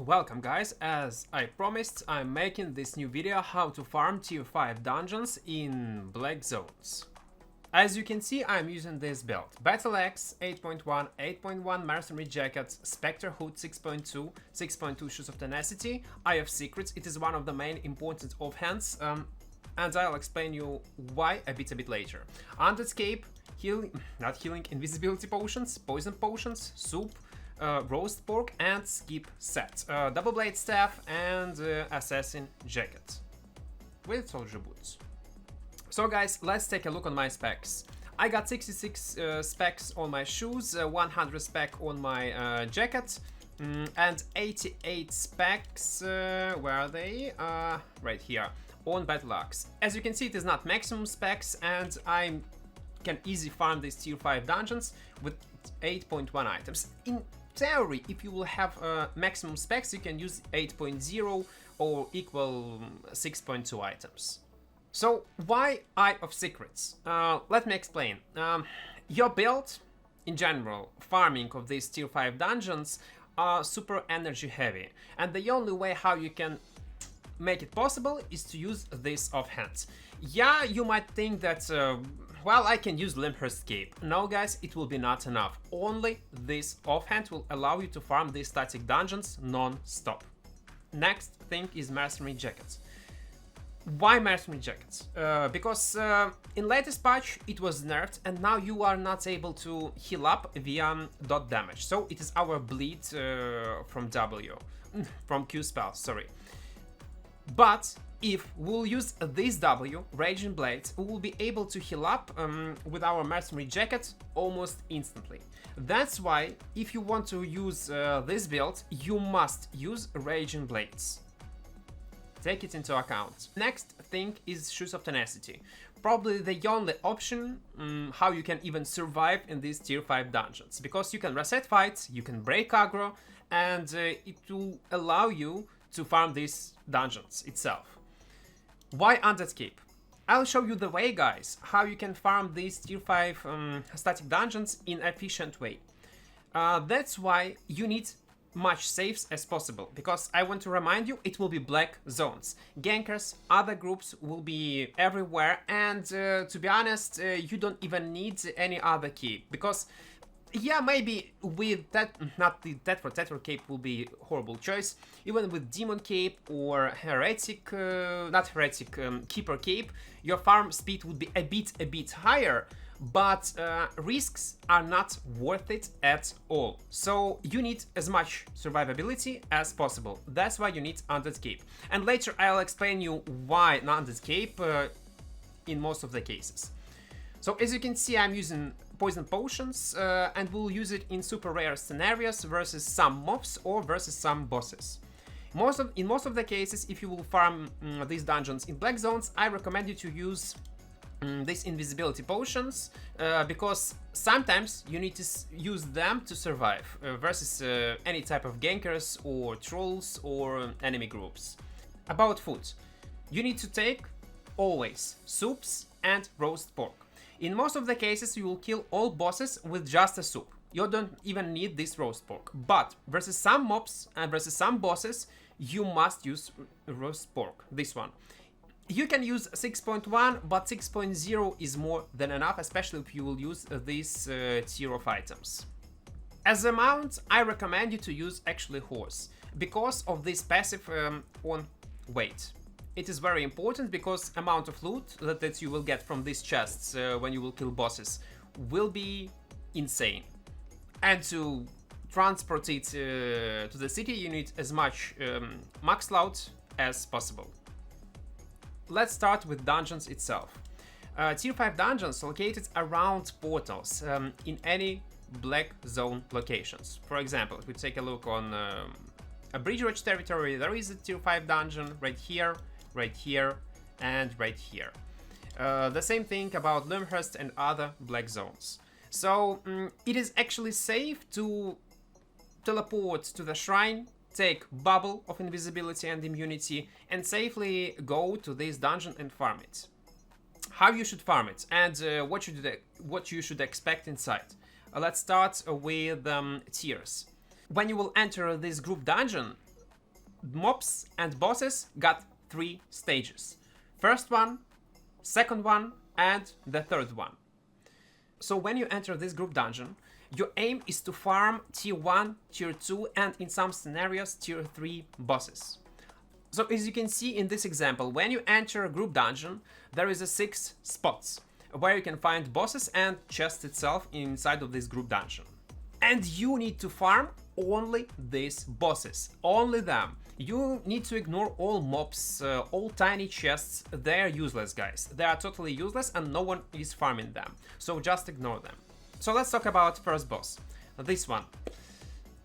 Welcome guys, as I promised, I'm making this new video how to farm tier 5 dungeons in black zones. As you can see, I'm using this build: Battle Axe 8.1, 8.1 Mercenary Jacket, Spectre Hood 6.2, 6.2 Shoes of Tenacity, Eye of Secrets. It is one of the main important offhands, and I'll explain you why a bit later. Undead Cape, invisibility potions, poison potions, soup, roast pork and skip set, double blade staff and assassin jacket with soldier boots. So guys, let's take a look on my specs. I got 66 specs on my shoes, 100 spec on my jacket, and 88 specs, where are they? Right here, on Battle Axe. As you can see, it is not maximum specs, and I can easily farm these tier 5 dungeons with 8.1 items. In theory, if you will have maximum specs, you can use 8.0 or equal 6.2 items. So why Eye of Secrets? Let me explain. Your build, in general, farming of these tier 5 dungeons are super energy heavy, and the only way how you can make it possible is to use this offhand. Yeah, you might think that well, I can use Lympher's Cape. No guys, it will be not enough. Only this offhand will allow you to farm these static dungeons non-stop. Next thing is Mercenary Jackets. Why Mercenary Jackets? Because in latest patch it was nerfed, and now you are not able to heal up via dot damage. So it is our bleed from Q spell, sorry. But if we'll use this W, Raging Blade, we will be able to heal up with our Mercenary Jacket almost instantly. That's why, if you want to use this build, you must use Raging Blades. Take it into account. Next thing is Shoes of Tenacity. Probably the only option how you can even survive in these tier 5 dungeons. Because you can reset fights, you can break aggro, and it will allow you to farm these dungeons itself. Why Undead Cape? I'll show you the way, guys, how you can farm these tier 5 static dungeons in an efficient way. That's why you need much saves as possible, because I want to remind you, it will be black zones. Gankers, other groups will be everywhere, and to be honest, you don't even need any other cape, because yeah, maybe with that, not the Tetra Cape will be horrible choice. Even with Demon Cape or Heretic, Keeper Cape, your farm speed would be a bit higher, but risks are not worth it at all. So you need as much survivability as possible. That's why you need Undead Cape. And later I'll explain you why an Undead Cape in most of the cases. So as you can see, I'm using poison potions, and we'll use it in super rare scenarios versus some mobs or versus some bosses. In most of the cases, if you will farm these dungeons in black zones, I recommend you to use these invisibility potions, because sometimes you need to use them to survive versus any type of gankers or trolls or enemy groups. About food, you need to take always soups and roast pork. In most of the cases, you will kill all bosses with just a soup. You don't even need this roast pork. But versus some mobs and versus some bosses, you must use roast pork, this one. You can use 6.1, but 6.0 is more than enough, especially if you will use this tier of items. As a mount, I recommend you to use actually horse, because of this passive on weight. It is very important, because amount of loot that you will get from these chests when you will kill bosses will be insane. And to transport it to the city, you need as much max loot as possible. Let's start with dungeons itself. Tier 5 dungeons located around portals in any black zone locations. For example, if we take a look on a Bridgeridge territory, there is a tier 5 dungeon right here, and right here. The same thing about Lympherst and other black zones. So it is actually safe to teleport to the shrine, take bubble of invisibility and immunity, and safely go to this dungeon and farm it. How you should farm it, and what you should expect inside. Let's start with tiers. When you will enter this group dungeon, mobs and bosses got 3 stages. First one, second one, and the third one. So when you enter this group dungeon, your aim is to farm tier 1, tier 2, and in some scenarios tier 3 bosses. So as you can see in this example, when you enter a group dungeon, there is a 6 spots where you can find bosses and chests itself inside of this group dungeon. And you need to farm only these bosses, only them. You need to ignore all mobs, all tiny chests. They're useless, guys. They are totally useless and no one is farming them. So just ignore them. So let's talk about first boss, this one.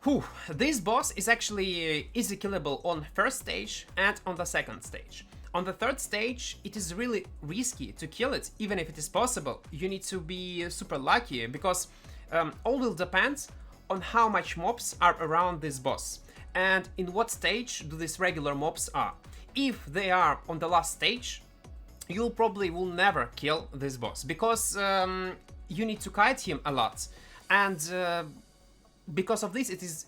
Whew. This boss is actually easy killable on first stage and on the second stage. On the third stage, it is really risky to kill it, even if it is possible. You need to be super lucky, because all will depend on how much mobs are around this boss and in what stage do these regular mobs are. If they are on the last stage, you probably will never kill this boss, because you need to kite him a lot, and because of this it is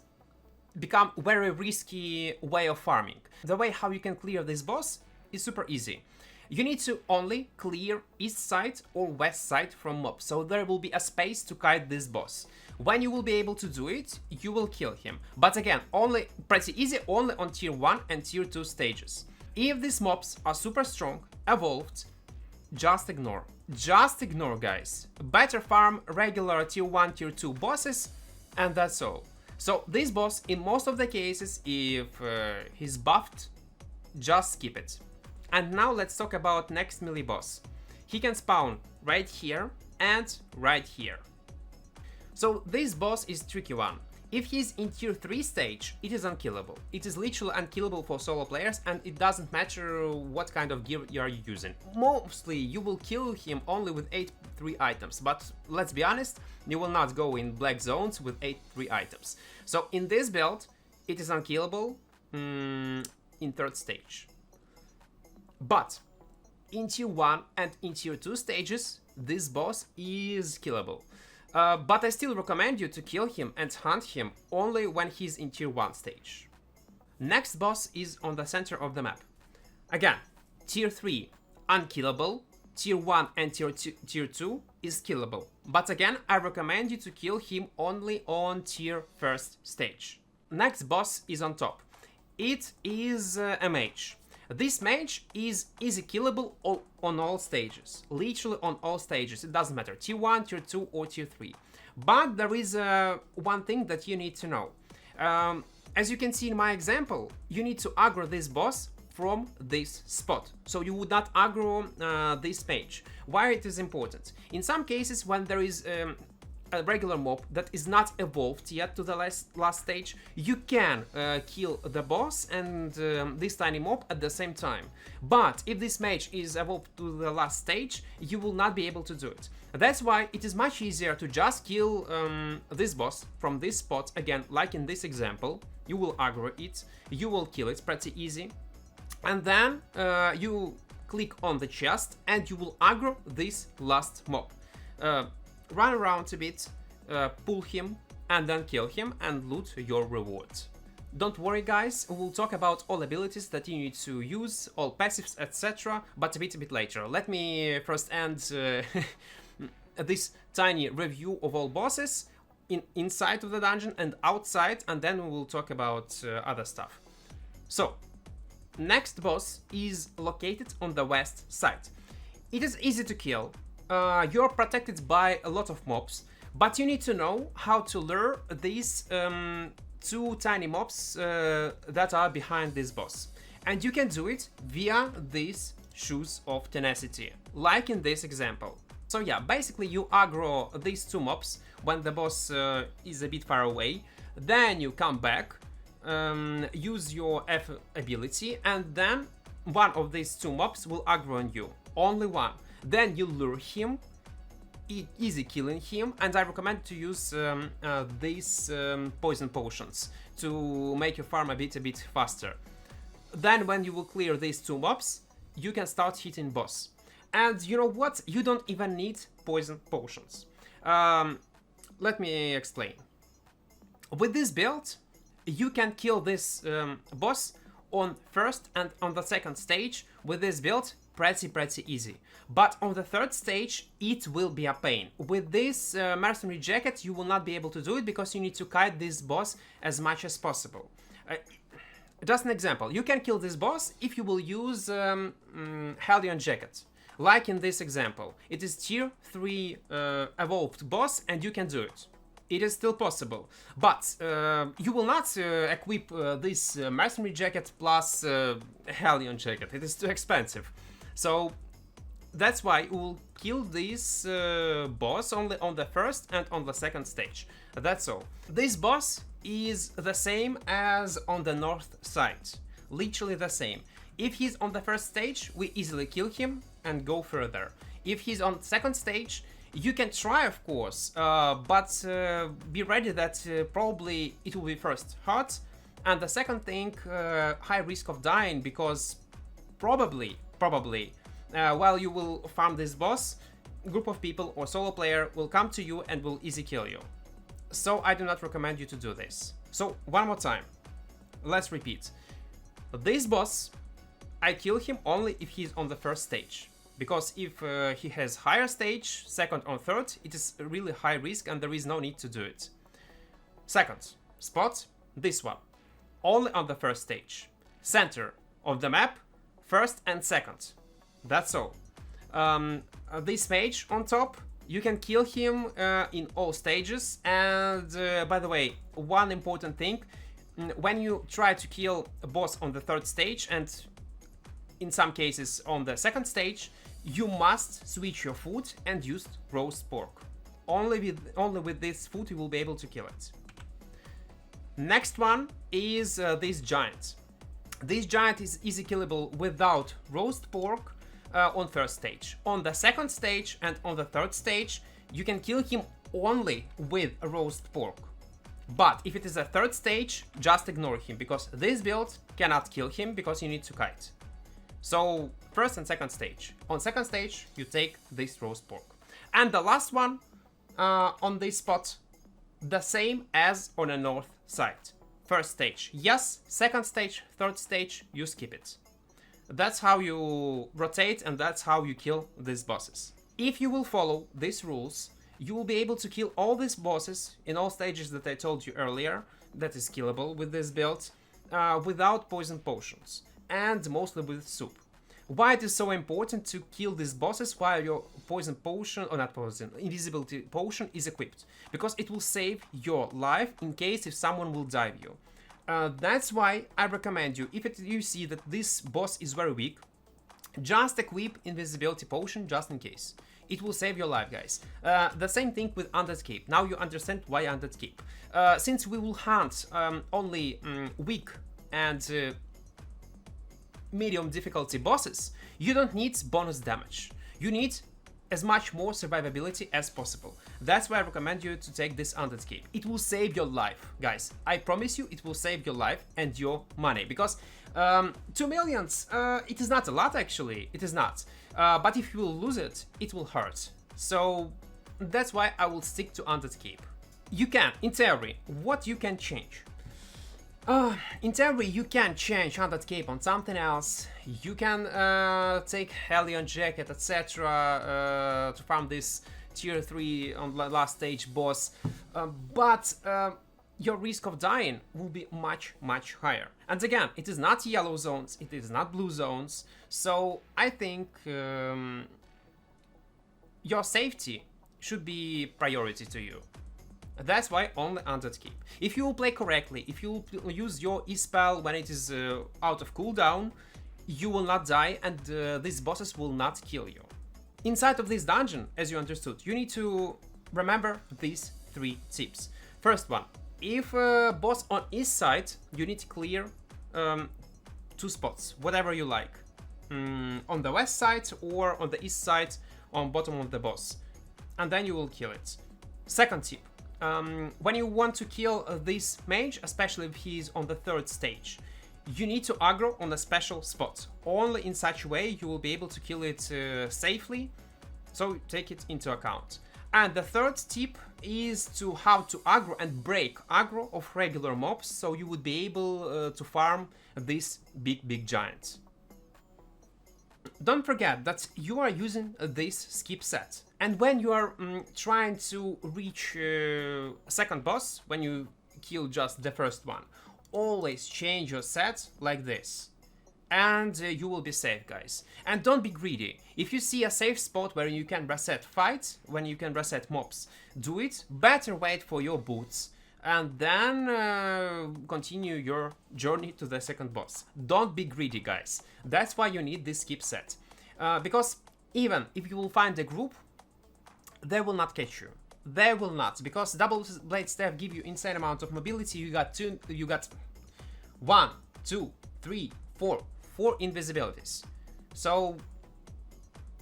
become very risky way of farming. The way how you can clear this boss is super easy. You need to only clear east side or west side from mobs, so there will be a space to kite this boss. When you will be able to do it, you will kill him. But again, only pretty easy, only on tier 1 and tier 2 stages. If these mobs are super strong, evolved, just ignore. Just ignore, guys. Better farm regular tier 1, tier 2 bosses, and that's all. So this boss, in most of the cases, if he's buffed, just skip it. And now let's talk about next melee boss. He can spawn right here and right here. So this boss is tricky one. If he's in tier 3 stage, it is unkillable. It is literally unkillable for solo players, and it doesn't matter what kind of gear you are using. Mostly you will kill him only with 8-3 items, but let's be honest, you will not go in black zones with 8-3 items. So in this build, it is unkillable in third stage. But in tier 1 and in tier 2 stages, this boss is killable. But I still recommend you to kill him and hunt him only when he's in tier 1 stage. Next boss is on the center of the map. Again, tier 3 unkillable, tier 1 and tier 2 is killable. But again, I recommend you to kill him only on tier 1st stage. Next boss is on top. It is a mage. This mage is easy killable on all stages, literally on all stages, it doesn't matter, tier 1, tier 2 or tier 3. But there is one thing that you need to know. As you can see in my example, you need to aggro this boss from this spot, so you would not aggro this mage. Why it is important? In some cases, when there is a regular mob that is not evolved yet to the last stage, you can kill the boss and this tiny mob at the same time. But if this mage is evolved to the last stage, you will not be able to do it. That's why it is much easier to just kill this boss from this spot. Again, like in this example, you will aggro it, you will kill it pretty easy, and then you click on the chest and you will aggro this last mob. Run around a bit, pull him, and then kill him and loot your reward. Don't worry guys, we'll talk about all abilities that you need to use, all passives, etc., but a bit later. Let me first end this tiny review of all bosses inside of the dungeon and outside, and then we will talk about other stuff. So, next boss is located on the west side. It is easy to kill. You're protected by a lot of mobs, but you need to know how to lure these two tiny mobs that are behind this boss. And you can do it via these shoes of tenacity, like in this example. So yeah, basically you aggro these two mobs when the boss is a bit far away, then you come back, use your F ability, and then one of these two mobs will aggro on you, only one. Then you lure him, easy killing him, and I recommend to use these poison potions to make your farm a bit faster. Then when you will clear these two mobs, you can start hitting boss. And you know what? You don't even need poison potions. Let me explain. With this build, you can kill this boss on first and on the second stage with this build, pretty easy. But on the third stage, it will be a pain. With this mercenary jacket, you will not be able to do it because you need to kite this boss as much as possible. Just an example, you can kill this boss if you will use Hellion jacket. Like in this example, it is tier 3 evolved boss and you can do it. It is still possible, but you will not equip this mercenary jacket plus Hellion jacket. It is too expensive. So that's why you will kill this boss only on the first and on the second stage. That's all. This boss is the same as on the north side. Literally the same. If he's on the first stage, we easily kill him and go further. If he's on second stage, you can try, of course, but be ready that probably it will be first hard, and the second thing, high risk of dying, because probably, while you will farm this boss, a group of people or solo player will come to you and will easy kill you. So I do not recommend you to do this. So one more time, let's repeat. This boss, I kill him only if he's on the first stage. Because if he has higher stage, second or third, it is really high risk and there is no need to do it. Second spot, this one, only on the first stage. Center of the map, first and second. That's all. This mage on top, you can kill him in all stages. And by the way, one important thing, when you try to kill a boss on the third stage and in some cases on the second stage, you must switch your food and use roast pork. Only with this food you will be able to kill it. Next one is this giant. This giant is easy killable without roast pork on first stage. On the second stage and on the third stage, you can kill him only with roast pork. But if it is a third stage, just ignore him, because this build cannot kill him because you need to kite. So first and second stage. On second stage, you take this roast pork. And the last one on this spot, the same as on the north side. First stage, yes. Second stage, third stage, you skip it. That's how you rotate and that's how you kill these bosses. If you will follow these rules, you will be able to kill all these bosses in all stages that I told you earlier, that is killable with this build, without poison potions. And mostly with soup. Why it is so important to kill these bosses while your poison potion, or not poison, invisibility potion is equipped? Because it will save your life in case if someone will dive you. That's why I recommend you, if you see that this boss is very weak, just equip invisibility potion just in case. It will save your life, guys. The same thing with Undead Cape. Now you understand why Undead Cape. Since we will hunt only weak and medium difficulty bosses, you don't need bonus damage. You need as much more survivability as possible. That's why I recommend you to take this Undead Cape. It will save your life, guys. I promise you, it will save your life and your money. Because 2 millions, it is not a lot actually. It is not. But if you will lose it, it will hurt. So that's why I will stick to Undead Cape. You can, in theory, what you can change? In theory, you can change Undead Cape on something else. You can take Hellion Jacket, etc. To farm this tier 3 on the last stage boss. But your risk of dying will be much higher. And again, it is not yellow zones, it is not blue zones. So I think your safety should be priority to you. That's why only Undead Cape. If you will play correctly, if you will use your E-spell when it is out of cooldown, you will not die and these bosses will not kill you. Inside of this dungeon, as you understood, you need to remember these 3 tips. First one, if a boss on east side, you need to clear 2 spots, whatever you like. On the west side or on the east side, on bottom of the boss. And then you will kill it. Second tip. When you want to kill this mage, especially if he is on the 3rd stage, you need to aggro on a special spot. Only in such a way you will be able to kill it safely, so take it into account. And the 3rd tip is to how to aggro and break aggro of regular mobs, so you would be able to farm these big giants. Don't forget that you are using this skip set, and when you are trying to reach second boss, when you kill just the first one, always change your set like this, and you will be safe, guys. And don't be greedy. If you see a safe spot where you can reset fights, when you can reset mobs, do it. Better wait for your boots and then continue your journey to the second boss. Don't be greedy, guys. That's why you need this skip set. Because even if you will find a group, they will not catch you. They will not, because double blade staff give you insane amount of mobility. You got 1, 2, 3, 4 invisibilities. So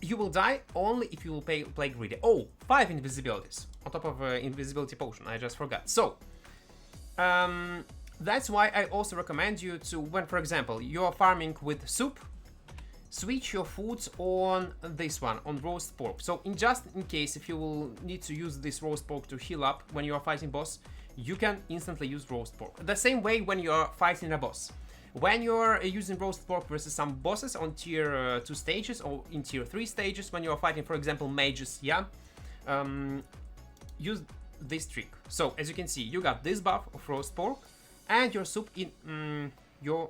you will die only if you will play greedy. Oh, 5 invisibilities on top of invisibility potion. I just forgot. So that's why I also recommend you to, when for example you are farming with soup, switch your foods on this one, on roast pork. So in case if you will need to use this roast pork to heal up when you are fighting boss, you can instantly use roast pork. The same way when you are fighting a boss. When you're using roast pork versus some bosses on tier 2 stages or in tier 3 stages, when you're fighting for example mages, yeah, use this trick. So as you can see, you got this buff of roast pork and your soup in your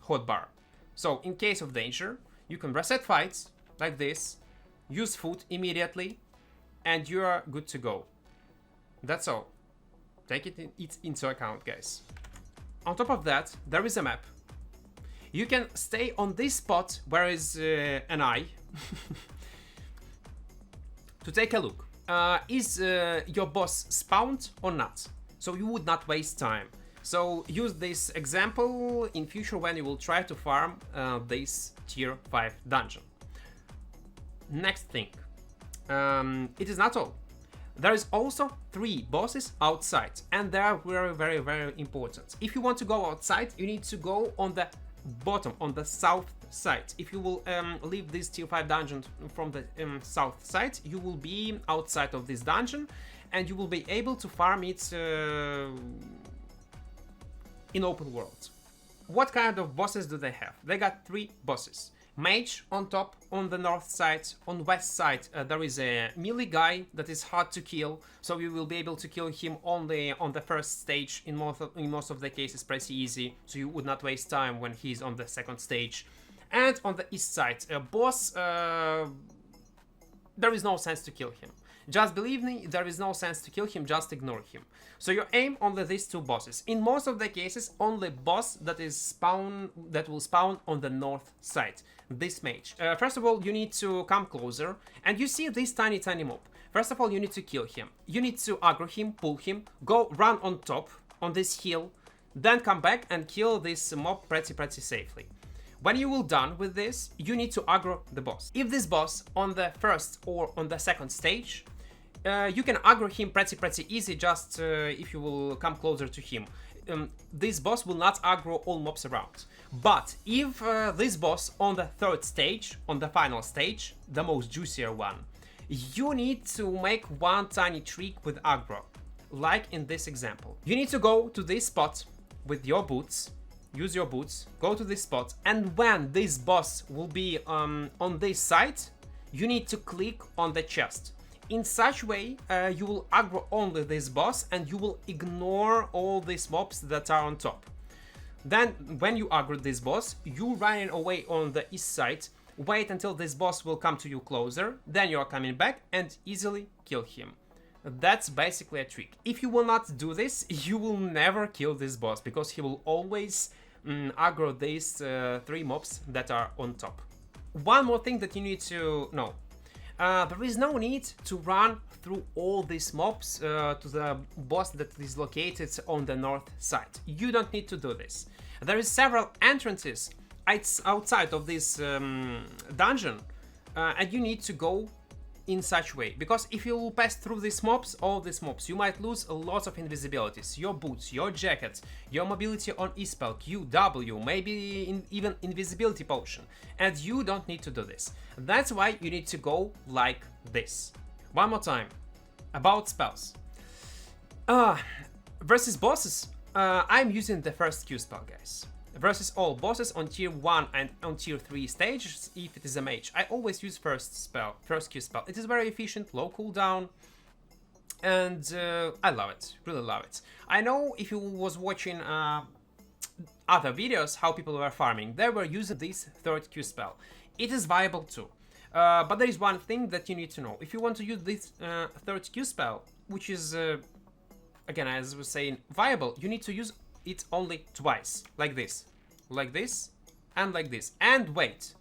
hotbar. So in case of danger, you can reset fights like this, use food immediately, and you are good to go. That's all. Take it into account, guys. On top of that, there is a map. You can stay on this spot where is an eye to take a look. Is your boss spawned or not? So you would not waste time. So use this example in future when you will try to farm this tier 5 dungeon. Next thing, it is not all. There is also 3 bosses outside, and they are very important. If you want to go outside, you need to go on the bottom, on the south side. If you will leave this tier 5 dungeon from the south side, you will be outside of this dungeon, and you will be able to farm it in open world. What kind of bosses do they have? They got 3 bosses. Mage on top, on the north side. On west side there is a melee guy that is hard to kill, so you will be able to kill him only on the first stage. In most of the cases pretty easy, so you would not waste time when he's on the second stage. And on the east side, a boss, there is no sense to kill him. Just believe me, there is no sense to kill him, just ignore him. So you aim only these 2 bosses. In most of the cases, only boss that will spawn on the north side, this mage. First of all, you need to come closer, and you see this tiny mob. First of all, you need to kill him. You need to aggro him, pull him, go run on top, on this hill, then come back and kill this mob pretty safely. When you will done with this, you need to aggro the boss. If this boss on the first or on the second stage, you can aggro him pretty easy, just if you will come closer to him. This boss will not aggro all mobs around. But if this boss on the third stage, on the final stage, the most juicier one, you need to make one tiny trick with aggro, like in this example. You need to go to this spot with your boots, use your boots, go to this spot, and when this boss will be on this side, you need to click on the chest. In such way, you will aggro only this boss and you will ignore all these mobs that are on top. Then, when you aggro this boss, you run away on the east side, wait until this boss will come to you closer, then you are coming back and easily kill him. That's basically a trick. If you will not do this, you will never kill this boss, because he will always aggro these 3 mobs that are on top. One more thing that you need to know. There is no need to run through all these mobs to the boss that is located on the north side. You don't need to do this. There is several entrances outside of this dungeon, and you need to go in such way, because if you pass through these mobs, all these mobs, you might lose a lot of invisibilities, your boots, your jacket, your mobility on E-spell, Q, W, maybe even invisibility potion, and you don't need to do this. That's why you need to go like this. One more time, about spells. Uh, versus bosses, I'm using the first Q spell, guys. Versus all bosses on tier 1 and on tier 3 stages, if it is a mage, I always use first Q spell. It is very efficient, low cooldown, and I love it, really love it. I know if you was watching other videos how people were farming, they were using this third Q spell. It is viable too. But there is one thing that you need to know. If you want to use this third Q spell, which is, again, as I was saying, viable, you need to use it only twice. Like this, and like this. And wait.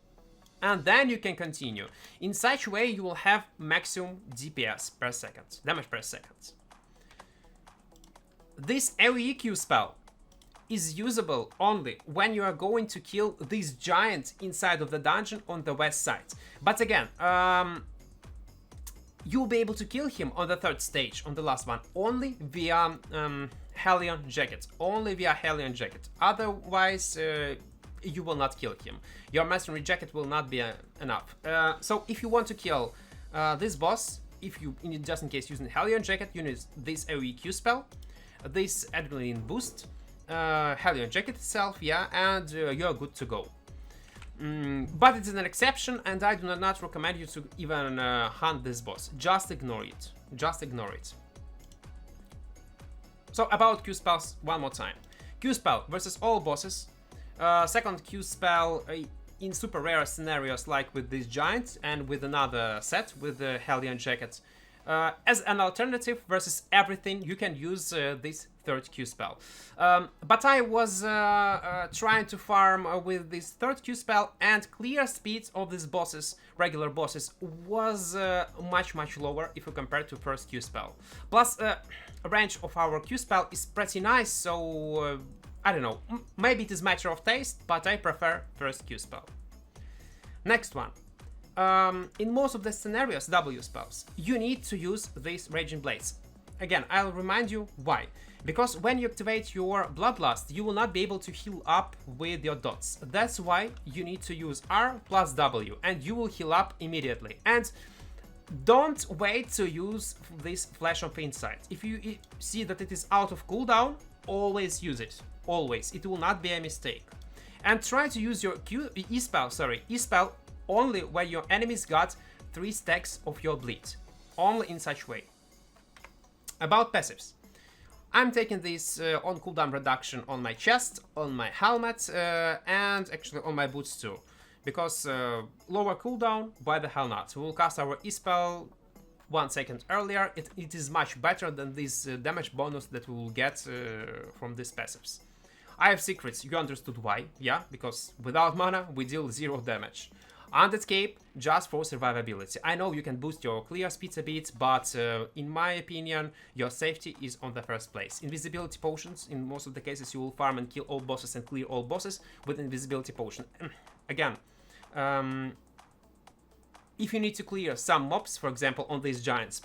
And then you can continue. In such way, you will have maximum DPS per second, damage per second. This AoE Q spell is usable only when you are going to kill this giant inside of the dungeon on the west side. But again, you'll be able to kill him on the third stage, on the last one, only via Hellion Jacket. Only via Hellion Jacket. Otherwise, you will not kill him. Your Mastery Jacket will not be enough. So if you want to kill this boss, if you, just in case using Hellion Jacket, you need this AoE Q spell, this Adrenaline Boost, Hellion Jacket itself, yeah, and you're good to go. But it's an exception, and I do not recommend you to even hunt this boss. Just ignore it. Just ignore it. So about Q spells one more time. Q spell versus all bosses. Second Q spell in super rare scenarios like with this giant and with another set with the Hellion Jacket. As an alternative versus everything, you can use this third Q spell. But I was trying to farm with this third Q spell, and clear speed of these bosses, regular bosses, was much lower if you compare to first Q spell. Plus, range of our Q spell is pretty nice, so I don't know, maybe it is a matter of taste, but I prefer first Q spell. Next one. In most of the scenarios, W spells, you need to use these Raging Blades. Again, I'll remind you why. Because when you activate your Bloodlust, you will not be able to heal up with your dots. That's why you need to use R plus W, and you will heal up immediately. And don't wait to use this Flash of Insight. If you see that it is out of cooldown, always use it. Always. It will not be a mistake. And try to use your E-spell only when your enemies got 3 stacks of your bleed. Only in such way. About passives. I'm taking this on cooldown reduction on my chest, on my helmet, and actually on my boots too. Because lower cooldown, why the hell not? We will cast our E-spell 1 second earlier. It is much better than this damage bonus that we will get from these passives. I have secrets, you understood why, yeah? Because without mana, we deal 0 damage. Undead Cape, just for survivability. I know you can boost your clear speeds a bit, but in my opinion, your safety is on the first place. Invisibility potions, in most of the cases you will farm and kill all bosses and clear all bosses with invisibility potion. Again, if you need to clear some mobs, for example, on this giant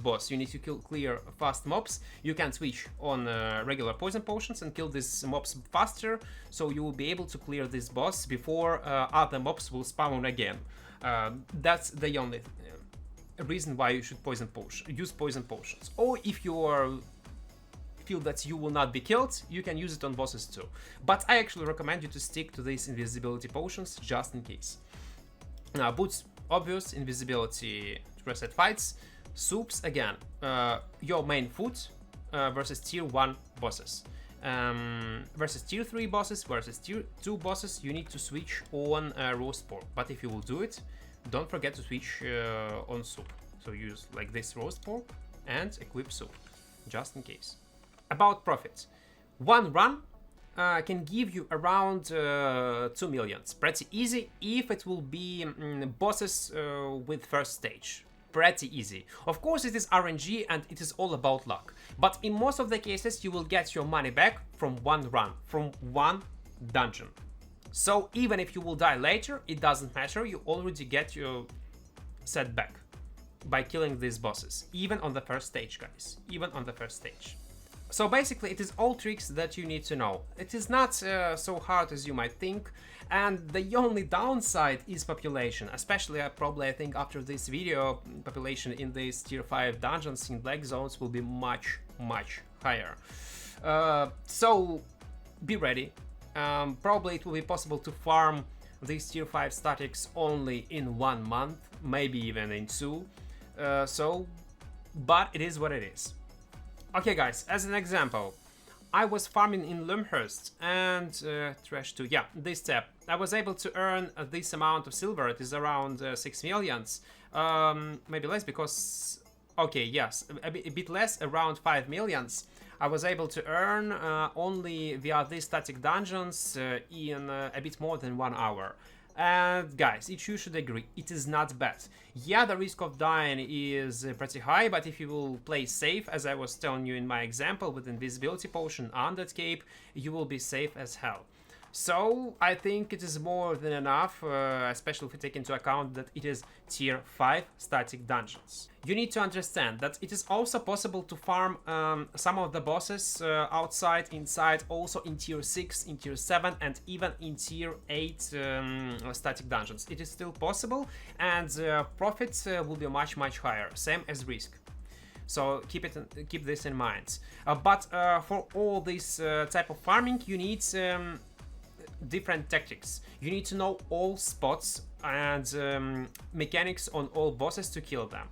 boss, you need to clear fast mobs, you can switch on regular poison potions and kill these mobs faster, so you will be able to clear this boss before other mobs will spawn again. That's the only reason why you should use poison potions. Or if you feel that you will not be killed, you can use it on bosses too. But I actually recommend you to stick to these invisibility potions just in case. Now, boots, obvious, invisibility to reset fights. Soups, again, your main food versus tier 1 bosses. Versus tier 3 bosses, versus tier 2 bosses, you need to switch on roast pork. But if you will do it, don't forget to switch on soup. So use like this roast pork and equip soup, just in case. About profit. One run can give you around 2 million. Pretty easy if it will be bosses with first stage. Pretty easy. Of course it is RNG and it is all about luck. But in most of the cases you will get your money back from one run, from one dungeon. So even if you will die later, it doesn't matter, you already get your set back by killing these bosses. Even on the first stage, guys. Even on the first stage. So basically it is all tricks that you need to know. It is not so hard as you might think, and the only downside is population, especially probably I think after this video population in these tier 5 dungeons in black zones will be much higher. So be ready. Probably it will be possible to farm these tier 5 statics only in 1 month, maybe even in 2, but it is what it is. Okay guys, as an example, I was farming in Lumhurst and Trash 2, yeah, this step. I was able to earn this amount of silver, it is around 6 millions, maybe less because, okay, yes, a bit less, around 5 millions. I was able to earn only via these static dungeons in a bit more than 1 hour. And guys, you should agree, it is not bad. Yeah, the risk of dying is pretty high, but if you will play safe, as I was telling you in my example with invisibility potion on that cape, you will be safe as hell. So I think it is more than enough, especially if we take into account that it is tier 5 static dungeons. You need to understand that it is also possible to farm some of the bosses outside, inside, also in tier 6, in tier 7 and even in tier 8 static dungeons. It is still possible, and profits will be much higher, same as risk. So keep this in mind. But for all this type of farming, you need different tactics. You need to know all spots and mechanics on all bosses to kill them.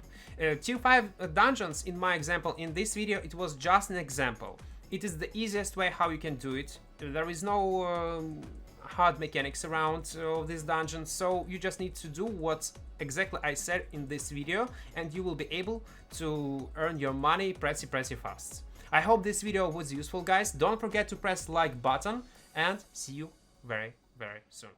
Tier 5 dungeons, in my example, in this video, it was just an example. It is the easiest way how you can do it. There is no hard mechanics around these dungeons, so you just need to do what exactly I said in this video, and you will be able to earn your money pretty fast. I hope this video was useful, guys. Don't forget to press like button, and see you very soon.